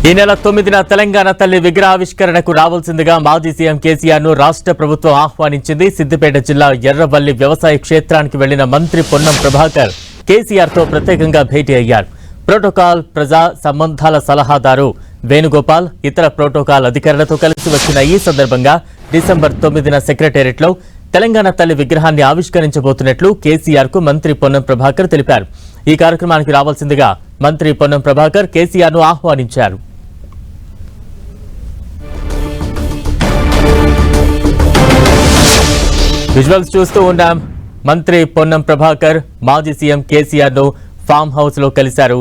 ఈ నెల 9న తెలంగాణ తల్లి విగ్రహావిష్కరణకు రావాల్సిందిగా మాజీ సీఎం కేసీఆర్ ను రాష్ట్ర ప్రభుత్వం ఆహ్వానించింది. సిద్దిపేట జిల్లా ఎర్రవల్లి వ్యవసాయ క్షేత్రానికి వెళ్లిన మంత్రి పొన్నం ప్రభాకర్ కేసీఆర్ తో ప్రత్యేకంగా భేటీ అయ్యారు. ప్రోటోకాల్ ప్రజా సంబంధాల సలహాదారు వేణుగోపాల్ ఇతర ప్రోటోకాల్ అధికారులతో కలిసి వచ్చిన ఈ సందర్భంగా డిసెంబర్ 9న సెక్రటేరియట్లో తెలంగాణ తల్లి విగ్రహాన్ని ఆవిష్కరించబోతున్నట్లు కేసీఆర్ కు మంత్రి పొన్నం ప్రభాకర్ తెలిపారు. ఈ కార్యక్రమానికి రావాల్సిందిగా మంత్రి పొన్నం ప్రభాకర్ కేసీఆర్ ను ఆహ్వానించారు. విజువల్స్ చూస్తూ ఉన్నాం. మంత్రి పొన్నం ప్రభాకర్ మాజీ సీఎం కేసీఆర్ ను ఫామ్ హౌస్ లో కలిశారు.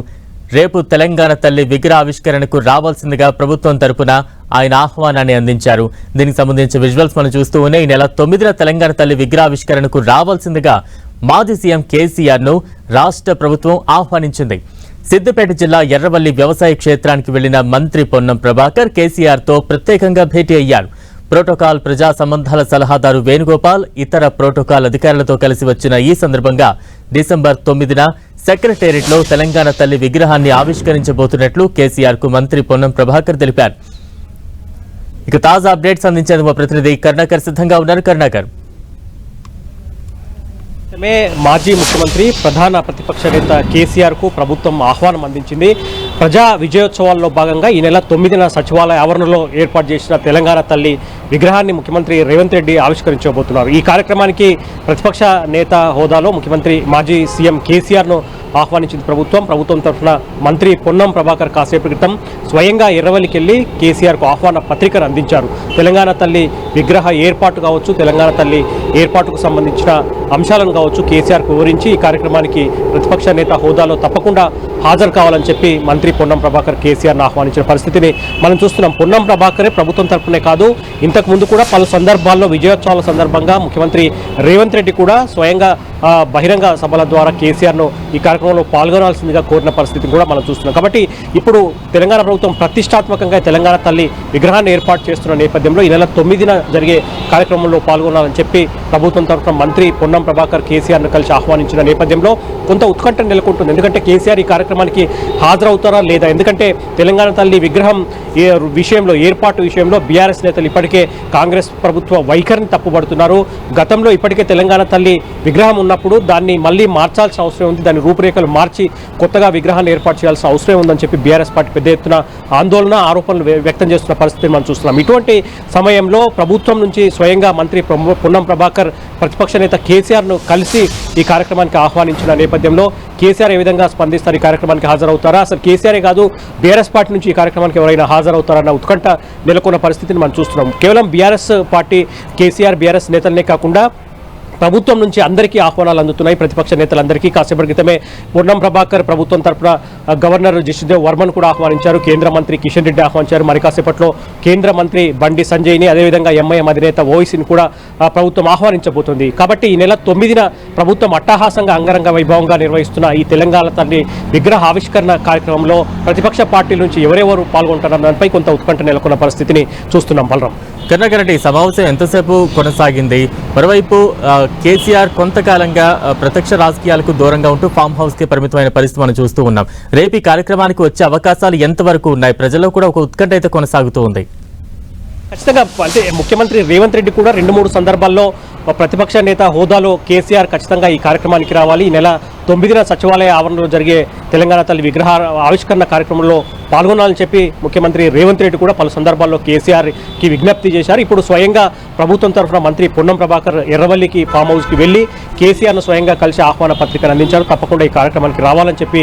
రేపు తెలంగాణ తల్లి విగ్రహావిష్కరణకు రావాల్సిందిగా ప్రభుత్వం తరపున ఆయన ఆహ్వానాన్ని అందించారు. దీనికి సంబంధించిన విజువల్స్ మనం చూస్తూ ఉన్నాయి. ఈ నెల 9న తెలంగాణ తల్లి విగ్రహావిష్కరణకు రావాల్సిందిగా మాజీ సీఎం కేసీఆర్ ను రాష్ట్ర ప్రభుత్వం ఆహ్వానించింది. సిద్దిపేట జిల్లా ఎర్రవల్లి వ్యవసాయ క్షేత్రానికి వెళ్లిన మంత్రి పొన్నం ప్రభాకర్ కేసీఆర్ తో ప్రత్యేకంగా భేటీ అయ్యారు. ప్రోటోకాల్ ప్రజా సంబంధాల సలహాదారు వేణుగోపాల్ ఇతర ప్రోటోకాల్ అధికారులతో కలిసి వచ్చిన ఈ సందర్భంగా డిసెంబర్ 9న సెక్రటేరియట్లో తెలంగాణ తల్లి విగ్రహాన్ని ఆవిష్కరించబోతున్నట్లు కేసీఆర్ కు మంత్రి పొన్నం ప్రభాకర్ తెలిపారు. ఇక తాజా అప్డేట్స్ అందించేందుకు మా ప్రతినిధి కరుణాకర్ సిద్ధంగా ఉన్నారు. కరుణాకర్, మాజీ ముఖ్యమంత్రి ప్రధాన ప్రతిపక్ష నేత కేసీఆర్ కు ప్రభుత్వం ఆహ్వానం అందించింది. ప్రజా విజయోత్సవాల్లో భాగంగా ఈ నెల 9న సచివాలయ ఆవరణలో ఏర్పాటు చేసిన తెలంగాణ తల్లి విగ్రహాన్ని ముఖ్యమంత్రి రేవంత్ రెడ్డి ఆవిష్కరించబోతున్నారు. ఈ కార్యక్రమానికి ప్రతిపక్ష నేత హోదాలో ముఖ్యమంత్రి మాజీ సీఎం కేసీఆర్ ను ఆహ్వానించింది ప్రభుత్వం తరఫున మంత్రి పొన్నం ప్రభాకర్ కాసేపు క్రితం స్వయంగా ఎర్రవల్లికి వెళ్లి కేసీఆర్ కు ఆహ్వాన పత్రికను అందించారు. తెలంగాణ తల్లి విగ్రహ ఏర్పాటు కావచ్చు, తెలంగాణ తల్లి ఏర్పాటుకు సంబంధించిన అంశాలను కావచ్చు కేసీఆర్ కు వివరించి ఈ కార్యక్రమానికి ప్రతిపక్ష నేత హోదాలో తప్పకుండా హాజరు కావాలని చెప్పి మంత్రి పొన్నం ప్రభాకర్ కేసీఆర్ను ఆహ్వానించిన పరిస్థితిని మనం చూస్తున్నాం. పొన్నం ప్రభాకరే ప్రభుత్వం తరఫునే కాదు, ఇంతకు ముందు కూడా పలు సందర్భాల్లో విజయోత్సవాల సందర్భంగా ముఖ్యమంత్రి రేవంత్ రెడ్డి కూడా స్వయంగా బహిరంగ సభల ద్వారా కేసీఆర్ను ఈ కార్యక్రమంలో పాల్గొనాల్సిందిగా కోరిన పరిస్థితిని కూడా మనం చూస్తున్నాం. కాబట్టి ఇప్పుడు తెలంగాణ ప్రభుత్వం ప్రతిష్టాత్మకంగా తెలంగాణ తల్లి విగ్రహాన్ని ఏర్పాటు చేస్తున్న నేపథ్యంలో ఈ నెల 9న జరిగే కార్యక్రమంలో పాల్గొనాలని చెప్పి ప్రభుత్వం తరఫున మంత్రి పొన్నం ప్రభాకర్ కేసీఆర్ను కలిసి ఆహ్వానించిన నేపథ్యంలో కొంత ఉత్కంఠ నెలకొంటుంది. ఎందుకంటే కేసీఆర్ ఈ కార్యక్రమానికి హాజరవుతారా లేదా? ఎందుకంటే తెలంగాణ తల్లి విగ్రహం విషయంలో ఏర్పాటు విషయంలో బీఆర్ఎస్ నేతలు ఇప్పటికే కాంగ్రెస్ ప్రభుత్వ వైఖరిని తప్పుపడుతున్నారు. గతంలో ఇప్పటికే తెలంగాణ తల్లి విగ్రహం ఉన్నప్పుడు దాన్ని మళ్ళీ మార్చాల్సిన అవసరం ఉంది, దాని రూపురేఖలు మార్చి కొత్తగా విగ్రహాన్ని ఏర్పాటు చేయాల్సిన అవసరం ఉందని చెప్పి బీఆర్ఎస్ పార్టీ పెద్ద ఎత్తున ఆందోళన ఆరోపణలు వ్యక్తం చేస్తున్న పరిస్థితిని మనం చూస్తున్నాం. ఇటువంటి సమయంలో ప్రభుత్వం నుంచి స్వయంగా మంత్రి పొన్నం ప్రభాకర్ ప్రతిపక్ష నేత కేసీఆర్ను కలిసి ఈ కార్యక్రమానికి ఆహ్వానించిన నేపథ్యంలో కేసీఆర్ ఏ విధంగా స్పందిస్తారు, ఈ కార్యక్రమానికి హాజరవుతారా, అసలు కేసీఆరే కాదు బీఆర్ఎస్ పార్టీ నుంచి ఈ కార్యక్రమానికి ఎవరైనా హాజరవుతారన్న ఉత్కంఠ నెలకొన్న పరిస్థితిని మనం చూస్తున్నాం. కేవలం బీఆర్ఎస్ పార్టీ కేసీఆర్ బీఆర్ఎస్ నేతలనే కాకుండా ప్రభుత్వం నుంచి అందరికీ ఆహ్వానాలు అందుతున్నాయి. ప్రతిపక్ష నేతలందరికీ కాసేపటి క్రితమే పొన్నం ప్రభాకర్ ప్రభుత్వం తరఫున గవర్నర్ జిష్ణుదేవ్ వర్మను కూడా ఆహ్వానించారు. కేంద్ర మంత్రి కిషన్ రెడ్డి ఆహ్వానించారు. మరి కాసేపట్లో కేంద్ర మంత్రి బండి సంజయ్ని, అదేవిధంగా ఎంఐఎం అధినేత ఓవైసీని కూడా ప్రభుత్వం ఆహ్వానించబోతుంది. కాబట్టి ఈ నెల 9న ప్రభుత్వం అట్టహాసంగా అంగరంగ వైభవంగా నిర్వహిస్తున్న ఈ తెలంగాణ తల్లి విగ్రహ ఆవిష్కరణ కార్యక్రమంలో ప్రతిపక్ష పార్టీల నుంచి ఎవరెవరు పాల్గొంటారన్న దానిపై కొంత ఉత్కంఠ నెలకొన్న పరిస్థితిని చూస్తున్నాం. బలరాం, కరుణాకర్, సమావేశం ఎంతసేపు కొనసాగింది? మరోవైపు కేసీఆర్ కొంతకాలంగా ప్రత్యక్ష రాజకీయాలకు దూరంగా ఉంటూ ఫామ్ హౌస్ కి పరిమితమైన పరిస్థితి మనం చూస్తూ ఉన్నాం. రేపు ఈ కార్యక్రమానికి వచ్చే అవకాశాలు ఎంతవరకు ఉన్నాయి? ప్రజల్లో కూడా ఒక ఉత్కంఠ అయితే కొనసాగుతూ ఉంది. ఖచ్చితంగా అంటే ముఖ్యమంత్రి రేవంత్ రెడ్డి కూడా 2-3 సందర్భాల్లో ప్రతిపక్ష నేత హోదాలో కేసీఆర్ ఖచ్చితంగా ఈ కార్యక్రమానికి రావాలి, ఈ నెల 9న సచివాలయ ఆవరణలో జరిగే తెలంగాణ తల్లి విగ్రహ ఆవిష్కరణ కార్యక్రమంలో పాల్గొనాలని చెప్పి ముఖ్యమంత్రి రేవంత్ రెడ్డి కూడా పలు సందర్భాల్లో కేసీఆర్కి విజ్ఞప్తి చేశారు. ఇప్పుడు స్వయంగా ప్రభుత్వం తరఫున మంత్రి పొన్నం ప్రభాకర్ ఎర్రవల్లికి ఫామ్ హౌస్కి వెళ్ళి కేసీఆర్ను స్వయంగా కలిసి ఆహ్వాన పత్రికను అందించారు. తప్పకుండా ఈ కార్యక్రమానికి రావాలని చెప్పి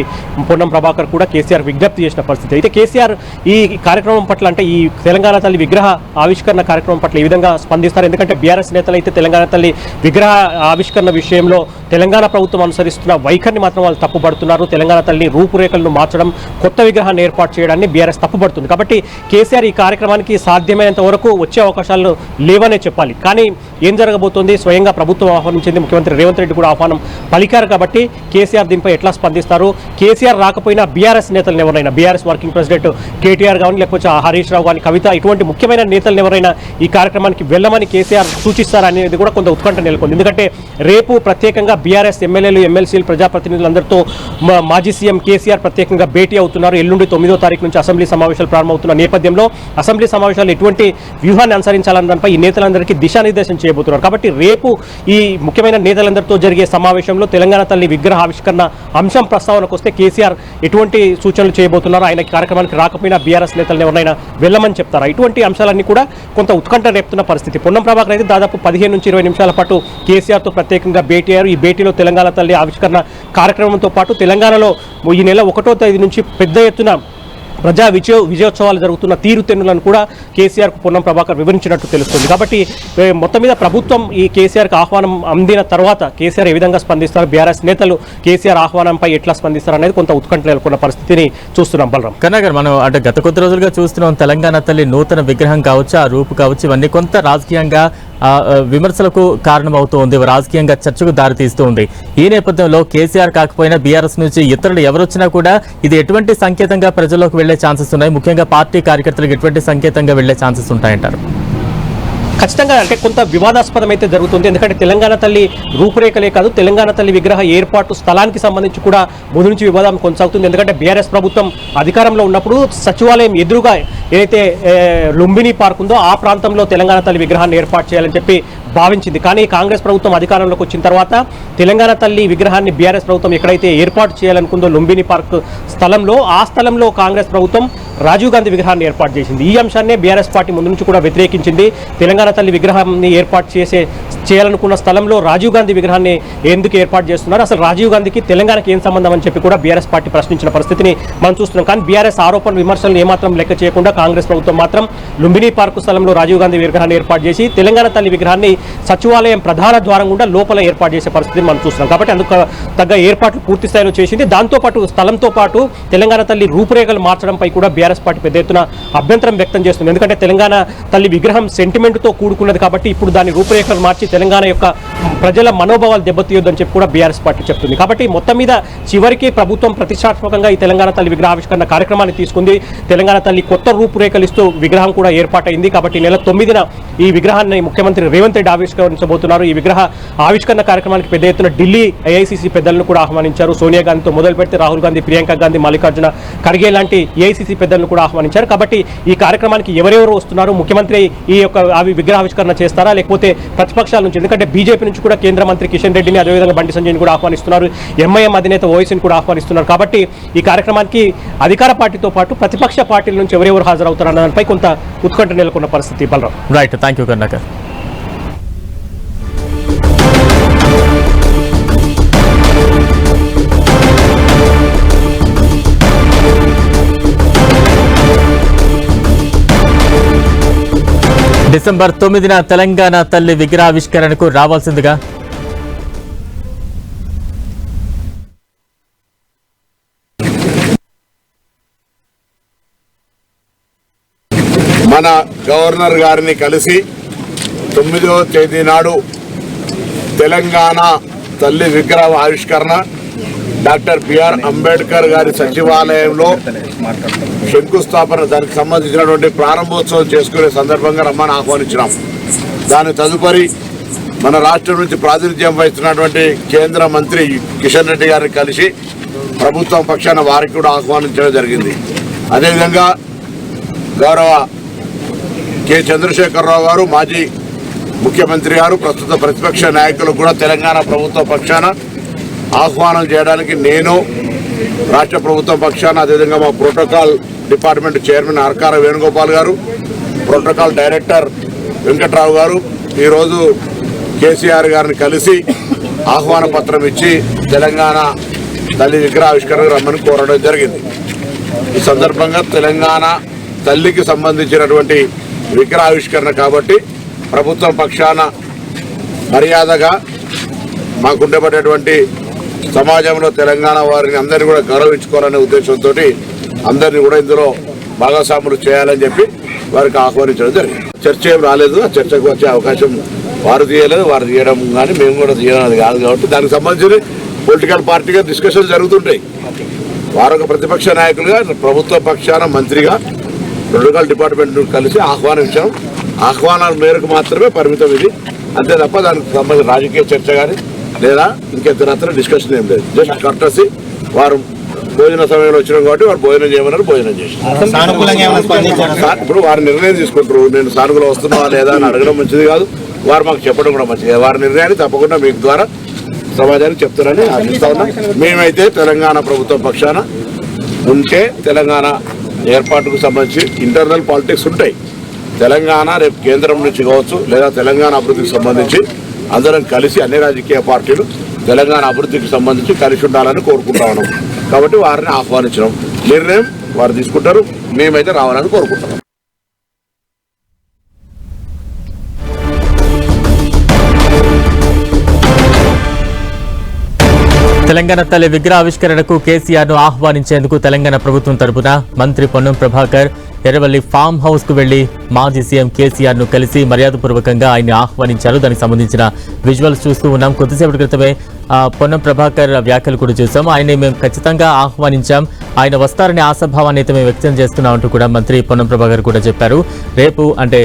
పొన్నం ప్రభాకర్ కూడా కేసీఆర్ విజ్ఞప్తి చేసిన పరిస్థితి. అయితే కేసీఆర్ ఈ కార్యక్రమం పట్ల, అంటే ఈ తెలంగాణ తల్లి విగ్రహ ఆవిష్కరణ కార్యక్రమం పట్ల ఈ విధంగా స్పందిస్తారు. ఎందుకంటే బీఆర్ఎస్ నేతలు అయితే తెలంగాణ తల్లి విగ్రహ ఆవిష్కరణ విషయంలో తెలంగాణ ప్రభుత్వం అనుసరిస్తున్న వైఖరిని మాత్రం వాళ్ళు తప్పుపడుతున్నారు. తెలంగాణ తల్లి రూపురేఖలను మార్చడం, కొత్త విగ్రహాన్ని ఏర్పాటు చేయడాన్ని బీఆర్ఎస్ తప్పుపడుతుంది. కాబట్టి కేసీఆర్ ఈ కార్యక్రమానికి సాధ్యమైనంత వరకు వచ్చే అవకాశాలు లేవనే చెప్పాలి. కానీ ఏం జరగబోతోంది? స్వయంగా ప్రభుత్వం ఆహ్వానించింది, ముఖ్యమంత్రి రేవంత్ రెడ్డి కూడా ఆహ్వానం పలికారు. కాబట్టి కేసీఆర్ దీనిపై ఎట్లా స్పందిస్తారు? కేసీఆర్ రాకపోయినా బీఆర్ఎస్ నేతలను ఎవరైనా, బీఆర్ఎస్ వర్కింగ్ ప్రెసిడెంట్ కేటీఆర్ కానీ, లేకపోతే హరీష్ రావు కానీ, కవిత, ఇటువంటి ముఖ్యమైన నేతలను ఎవరైనా ఈ కార్యక్రమానికి వెళ్ళమని కేసీఆర్ సూచిస్తారనేది కూడా కొంత ఉత్కంఠ నెలకొంది. ఎందుకంటే రేపు ప్రత్యేకంగా బీఆర్ఎస్ ఎమ్మెల్యేలు, ఎమ్మెల్సీలు, ప్రజాప్రతినిధులందరితో మాజీ సీఎం కేసీఆర్ ప్రత్యేకంగా భేటీ అవుతున్నారు. ఎల్లుండి 9వ తారీఖు నుంచి అసెంబ్లీ సమావేశాలు ప్రారంభమవుతున్న నేపథ్యంలో అసెంబ్లీ సమావేశాలు ఎటువంటి వ్యూహాన్ని అనుసరించాలన్న దానిపై ఈ నేతలందరికీ దిశానిర్దేశం చేయబోతున్నారు. కాబట్టి రేపు ఈ ముఖ్యమైన నేతలందరితో జరిగే సమావేశంలో తెలంగాణ తల్లి విగ్రహ ఆవిష్కరణ అంశం ప్రస్తావనకు వస్తే కేసీఆర్ ఎటువంటి సూచనలు చేయబోతున్నారు, ఆయన కార్యక్రమానికి రాకపోయినా బీఆర్ఎస్ నేతలను ఎవరైనా వెళ్ళమని చెప్తారా, ఇటువంటి అంశాలన్నీ కూడా కొంత ఉత్కంఠ రేపుతున్న పరిస్థితి. పొన్నం ప్రభాకర్ అయితే దాదాపు 15 నుంచి 20 నిమిషాల పాటు కేసీఆర్తో ప్రత్యేకంగా భేటీ అయ్యారు. ఈ భేటీలో తెలంగాణ తల్లి ఆవిష్కరణ కార్యక్రమంతో పాటు తెలంగాణలో ఈ నెల 1వ తేదీ నుంచి పెద్ద ఎత్తున ప్రజా విజయోత్సవాలు జరుగుతున్న తీరుతెన్నులను కూడా కేసీఆర్కు పొన్నం ప్రభాకర్ వివరించినట్టు తెలుస్తుంది. కాబట్టి మొత్తం మీద ప్రభుత్వం ఈ కేసీఆర్కి ఆహ్వానం అందిన తర్వాత కేసీఆర్ ఏ విధంగా స్పందిస్తారు, బీఆర్ఎస్ నేతలు కేసీఆర్ ఆహ్వానంపై ఎట్లా స్పందిస్తారు అనేది కొంత ఉత్కంఠ నెలకొన్న పరిస్థితిని చూస్తున్నాం. బలరాం కన్నాగర్, మనం అంటే గత కొద్ది రోజులుగా చూస్తున్నాం తెలంగాణ తల్లి నూతన విగ్రహం కావచ్చు, ఆ రూపు కావచ్చు, ఇవన్నీ కొంత రాజకీయంగా విమర్శలకు కారణమవుతూ ఉంది, రాజకీయంగా చర్చకు దారితీస్తూ ఉంది. ఈ నేపథ్యంలో కేసీఆర్ కాకపోయినా బీఆర్ఎస్ నుంచి ఇతరులు ఎవరొచ్చినా కూడా ఇది ఎటువంటి సంకేతంగా ప్రజల్లోకి వెళ్లే ఛాన్సెస్ ఉన్నాయి, ముఖ్యంగా పార్టీ కార్యకర్తలకు ఎటువంటి సంకేతంగా వెళ్లే ఛాన్సెస్ ఉంటాయంటారు? ఖచ్చితంగా అంటే కొంత వివాదాస్పదం అయితే జరుగుతుంది. ఎందుకంటే తెలంగాణ తల్లి రూపురేఖలే కాదు, తెలంగాణ తల్లి విగ్రహ ఏర్పాటు స్థలానికి సంబంధించి కూడా ముందు నుంచి వివాదం కొనసాగుతుంది. ఎందుకంటే బీఆర్ఎస్ ప్రభుత్వం అధికారంలో ఉన్నప్పుడు సచివాలయం ఎదురుగా ఏదైతే లుంబిని పార్క్ ఉందో ఆ ప్రాంతంలో తెలంగాణ తల్లి విగ్రహాన్ని ఏర్పాటు చేయాలని చెప్పి భావించింది. కానీ కాంగ్రెస్ ప్రభుత్వం అధికారంలోకి వచ్చిన తర్వాత తెలంగాణ తల్లి విగ్రహాన్ని బీఆర్ఎస్ ప్రభుత్వం ఎక్కడైతే ఏర్పాటు చేయాలనుకుందో లుంబిని పార్క్ స్థలంలో, ఆ స్థలంలో కాంగ్రెస్ ప్రభుత్వం రాజీవ్ గాంధీ విగ్రహాన్ని ఏర్పాటు చేసింది. ఈ అంశాన్నే బీఆర్ఎస్ పార్టీ ముందు నుంచి కూడా వ్యతిరేకించింది. తెలంగాణ తల్లి విగ్రహాన్ని ఏర్పాటు చేయాలనుకున్న స్థలంలో రాజీవ్ గాంధీ విగ్రహాన్ని ఎందుకు ఏర్పాటు చేస్తున్నారు, అసలు రాజీవ్ గాంధీకి తెలంగాణకి ఏం సంబంధం అని చెప్పి కూడా బీఆర్ఎస్ పార్టీ ప్రశ్నించిన పరిస్థితిని మనం చూస్తున్నాం. కానీ బీఆర్ఎస్ ఆరోపణ విమర్శలను ఏమాత్రం లెక్క చేయకుండా కాంగ్రెస్ ప్రభుత్వం మాత్రం లుంబిని పార్క్ స్థలంలో రాజీవ్ గాంధీ విగ్రహాన్ని ఏర్పాటు చేసి తెలంగాణ తల్లి విగ్రహాన్ని సచివాలయం ప్రధాన ద్వారం గుండా లోపల ఏర్పాటు చేసే పరిస్థితిని మనం చూస్తున్నాం. కాబట్టి అందుకు తగ్గ ఏర్పాట్లు పూర్తి స్థాయిలో చేసింది. దాంతోపాటు స్థలంతో పాటు తెలంగాణ తల్లి రూపురేఖలు మార్చడంపై కూడా బీఆర్ఎస్ పార్టీ పెద్ద ఎత్తున అభ్యంతరం వ్యక్తం చేస్తుంది. ఎందుకంటే తెలంగాణ తల్లి విగ్రహం సెంటిమెంట్తో కూడుకున్నది కాబట్టి ఇప్పుడు దాని రూపురేఖలు మార్చి తెలంగాణ యొక్క ప్రజల మనోభావాలు దెబ్బతీయొద్దని చెప్పి కూడా బీఆర్ఎస్ పార్టీ చెప్తుంది. కాబట్టి మొత్తం మీద చివరికి ప్రభుత్వం ప్రతిష్టాత్మకంగా ఈ తెలంగాణ తల్లి విగ్రహావిష్కరణ కార్యక్రమాన్ని తీసుకుంది. తెలంగాణ తల్లి కొత్త రూపురేఖలు ఇస్తూ విగ్రహం కూడా ఏర్పాటైంది. కాబట్టి నెల 9న ఈ విగ్రహాన్ని ముఖ్యమంత్రి రేవంత్ రెడ్డి ఆవిష్కరించబోతున్నారు. ఈ విగ్రహ ఆవిష్కరణ కార్యక్రమానికి పెద్ద ఎత్తున ఢిల్లీ ఏఐసీసీ పెద్దలను కూడా ఆహ్వానించారు. సోనియా గాంధీతో మొదలు పెడితే రాహుల్ గాంధీ, ప్రియాంక గాంధీ, మల్లికార్జున ఖర్గే లాంటి ఏఐసీసీ పెద్దలను కూడా ఆహ్వానించారు. కాబట్టి ఈ కార్యక్రమానికి ఎవరెవరు వస్తున్నారు, ముఖ్యమంత్రి ఈ యొక్క విగ్రహావిష్కరణ చేస్తారా లేకపోతే ప్రతిపక్షాల నుంచి, ఎందుకంటే బీజేపీ నుంచి కూడా కేంద్ర మంత్రి కిషన్ రెడ్డిని, అదేవిధంగా బండి సంజయ్ని కూడా ఆహ్వానిస్తున్నారు, ఎంఐఎం అధినేత ఓవైసీని కూడా ఆహ్వానిస్తున్నారు. కాబట్టి ఈ కార్యక్రమానికి అధికార పార్టీతో పాటు ప్రతిపక్ష పార్టీల నుంచి ఎవరెవరు హాజరవుతారన్న దానిపై కొంత ఉత్కంఠ నెలకొన్న పరిస్థితి. Balaram. Right, thank you Karnakar. December 9న తెలంగాణ తల్లి విగ్రహావిష్కరణకు రావాల్సిందిగా మన గవర్నర్ గారిని కలిసి 9వ తేదీ నాడు తెలంగాణ తల్లి విగ్రహ ఆవిష్కరణ డాక్టర్ బిఆర్ అంబేద్కర్ గారి సచివాలయంలో శంకుస్థాపన, దానికి సంబంధించినటువంటి ప్రారంభోత్సవం చేసుకునే సందర్భంగా రమ్మని ఆహ్వానించినాం. దాని తదుపరి మన రాష్ట్రం నుంచి ప్రాతినిధ్యం వహిస్తున్నటువంటి కేంద్ర మంత్రి కిషన్ రెడ్డి గారిని కలిసి ప్రభుత్వం పక్షాన వారికి కూడా ఆహ్వానించడం జరిగింది. అదేవిధంగా గౌరవ కె చంద్రశేఖరరావు గారు, మాజీ ముఖ్యమంత్రి గారు, ప్రస్తుత ప్రతిపక్ష నాయకులు కూడా తెలంగాణ ప్రభుత్వ పక్షాన ఆహ్వానం చేయడానికి నేను రాష్ట్ర ప్రభుత్వం పక్షాన, అదేవిధంగా మా ప్రోటోకాల్ డిపార్ట్మెంట్ చైర్మన్ అర్కార వేణుగోపాల్ గారు, ప్రోటోకాల్ డైరెక్టర్ వెంకట్రావు గారు ఈరోజు కేసీఆర్ గారిని కలిసి ఆహ్వాన పత్రం ఇచ్చి తెలంగాణ తల్లి విగ్రహావిష్కరణకు రమ్మని కోరడం జరిగింది. ఈ సందర్భంగా తెలంగాణ తల్లికి సంబంధించినటువంటి విగ్రహావిష్కరణ కాబట్టి ప్రభుత్వం పక్షాన మర్యాదగా మాకుండబడేటువంటి సమాజంలో తెలంగాణ వారిని అందరినీ కూడా గౌరవించుకోవాలనే ఉద్దేశంతో అందరినీ కూడా ఇందులో భాగస్వాములు చేయాలని చెప్పి వారికి ఆహ్వానించడం జరిగింది. చర్చ ఏం రాలేదు, ఆ చర్చకు వచ్చే అవకాశం వారు తీయలేదు, వారు తీయడం కానీ మేము కూడా తీయడం అది కాదు. కాబట్టి దానికి సంబంధించి పొలిటికల్ పార్టీగా డిస్కషన్ జరుగుతుంటాయి. వారొక ప్రతిపక్ష నాయకులుగా, ప్రభుత్వ పక్షాన మంత్రిగా ప్రోటోకాల్ డిపార్ట్మెంట్ కలిసి ఆహ్వానించాం. ఆహ్వానాల మేరకు మాత్రమే పరిమితం ఇది, అంతే తప్ప దానికి సంబంధించిన రాజకీయ చర్చ కానీ లేదా ఇంకెంత డిస్కషన్ ఏం లేదు. జస్ట్ కర్టసీ వారు భోజన సమయంలో వచ్చినాం కాబట్టి వారు భోజనం చేయమన్నారు, భోజనం చేసినారు. ఇప్పుడు వారి నిర్ణయం తీసుకుంటారు. నేను సానుకూలం వస్తున్నా లేదా అని అడగడం మంచిది కాదు, వారు మాకు చెప్పడం కూడా మంచిది కాదు. వారి నిర్ణయాన్ని తప్పకుండా మీకు ద్వారా సమాజానికి చెప్తారని ఆశిస్తా ఉన్నాం. మేమైతే తెలంగాణ ప్రభుత్వం పక్షాన ఉంటే తెలంగాణ ఏర్పాటుకు సంబంధించి ఇంటర్నల్ పాలిటిక్స్ ఉంటాయి. తెలంగాణ రేపు కేంద్రం నుంచి కావచ్చు లేదా తెలంగాణ అభివృద్ధికి సంబంధించి అందరం కలిసి అన్ని రాజకీయ పార్టీలు తెలంగాణ అభివృద్ధికి సంబంధించి కలిసి ఉండాలని కోరుకుంటా ఉన్నాం. కాబట్టి వారిని ఆహ్వానించడం నిర్ణయం వారు తీసుకుంటారు, మేమైతే రావాలని కోరుకుంటున్నాం. తెలంగాణ తల్లి విగ్రహావిష్కరణకు కేసీఆర్ను ఆహ్వానించేందుకు తెలంగాణ ప్రభుత్వం తరపున మంత్రి పొన్నం ప్రభాకర్ ఎర్రవల్లి ఫామ్ హౌస్ కు వెళ్లి మాజీ సీఎం కేసీఆర్ను కలిసి మర్యాదపూర్వకంగా ఆయన్ని ఆహ్వానించారు. దానికి సంబంధించిన విజువల్స్ చూస్తూ ఉన్నాం. కొద్దిసేపటి క్రితమే పొన్నం ప్రభాకర్ వ్యాఖ్యలు కూడా చూసాం. ఆయన్ని మేము ఖచ్చితంగా ఆహ్వానించాం, ఆయన వస్తారని ఆశాభావాన్ని అయితే మేము వ్యక్తం చేస్తున్నామంటూ కూడా మంత్రి పొన్నం ప్రభాకర్ కూడా చెప్పారు. రేపు అంటే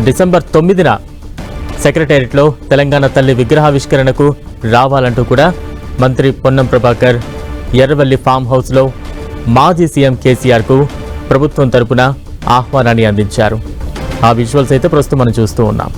డిసెంబర్ 9న సెక్రటేరియట్లో తెలంగాణ తల్లి విగ్రహావిష్కరణకు రావాలంటూ కూడా మంత్రి పొన్నం ప్రభాకర్ ఎర్రవల్లి ఫామ్ హౌస్లో మాజీ సీఎం కేసీఆర్కు ప్రభుత్వం తరపున ఆహ్వానాన్ని అందించారు. ఆ విజువల్స్ అయితే ప్రస్తుతం మనం చూస్తూ ఉన్నాం.